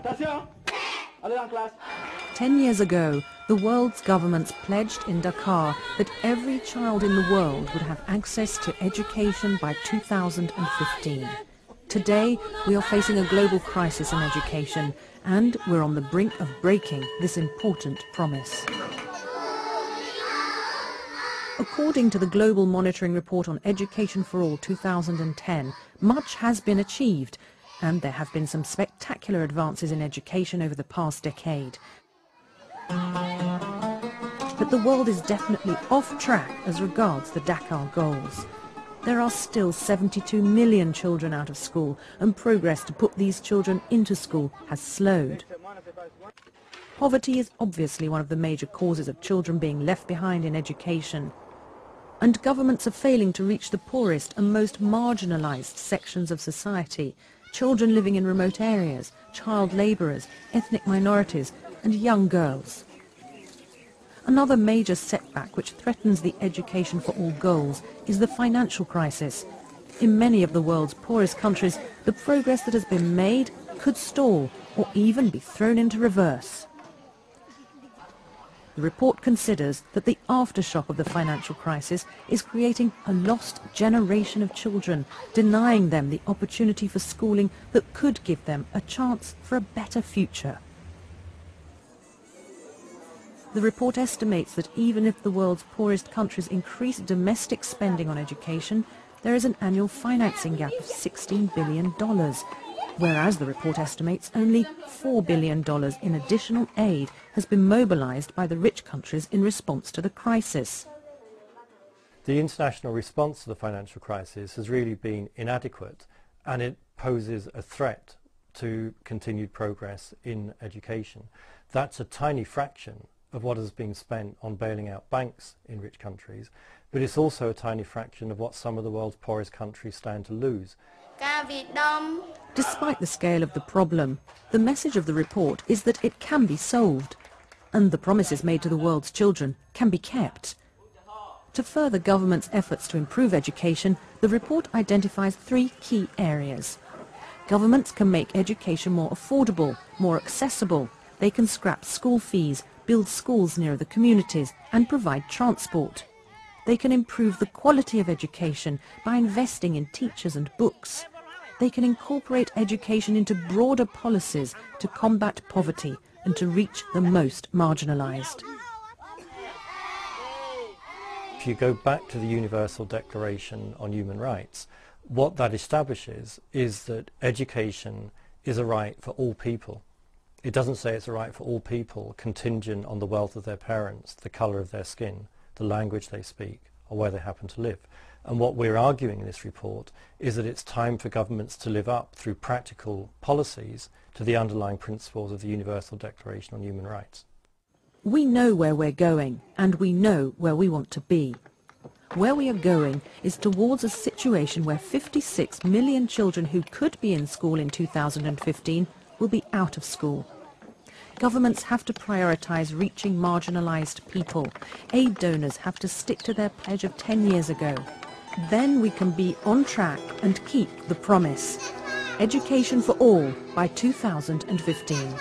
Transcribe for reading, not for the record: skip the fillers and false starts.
Attention! Allez en classe. 10 years ago, the world's governments pledged in Dakar that every child in the world would have access to education by 2015. Today, we are facing a global crisis in education, and we're on the brink of breaking this important promise. According to the Global Monitoring Report on Education for All 2010, much has been achieved, and there have been some spectacular advances in education over the past decade. But the world is definitely off track as regards the Dakar goals. There are still 72 million children out of school, and progress to put these children into school has slowed. Poverty is obviously one of the major causes of children being left behind in education. And governments are failing to reach the poorest and most marginalized sections of society, children living in remote areas, child laborers, ethnic minorities, and young girls. Another major setback which threatens the Education for All goals is the financial crisis. In many of the world's poorest countries, the progress that has been made could stall or even be thrown into reverse. The report considers that the aftershock of the financial crisis is creating a lost generation of children, denying them the opportunity for schooling that could give them a chance for a better future. The report estimates that even if the world's poorest countries increase domestic spending on education, there is an annual financing gap of $16 billion, whereas the report estimates only $4 billion in additional aid has been mobilized by the rich countries in response to the crisis. The international response to the financial crisis has really been inadequate, and it poses a threat to continued progress in education. That's a tiny fraction of what has been spent on bailing out banks in rich countries, but it's also a tiny fraction of what some of the world's poorest countries stand to lose. Despite the scale of the problem, the message of the report is that it can be solved, and the promises made to the world's children can be kept. To further governments' efforts to improve education, the report identifies 3 key areas. Governments can make education more affordable, more accessible. They can scrap school fees, build schools near the communities, and provide transport. They can improve the quality of education by investing in teachers and books. They can incorporate education into broader policies to combat poverty and to reach the most marginalized. If you go back to the Universal Declaration on Human Rights, what that establishes is that education is a right for all people. It doesn't say it's a right for all people contingent on the wealth of their parents, the colour of their skin, the language they speak, or where they happen to live. And what we're arguing in this report is that it's time for governments to live up through practical policies to the underlying principles of the Universal Declaration on Human Rights. We know where we're going, and we know where we want to be. Where we are going is towards a situation where 56 million children who could be in school in 2015 will be out of school. Governments have to prioritise reaching marginalised people. Aid donors have to stick to their pledge of 10 years ago. Then we can be on track and keep the promise. Education for all by 2015.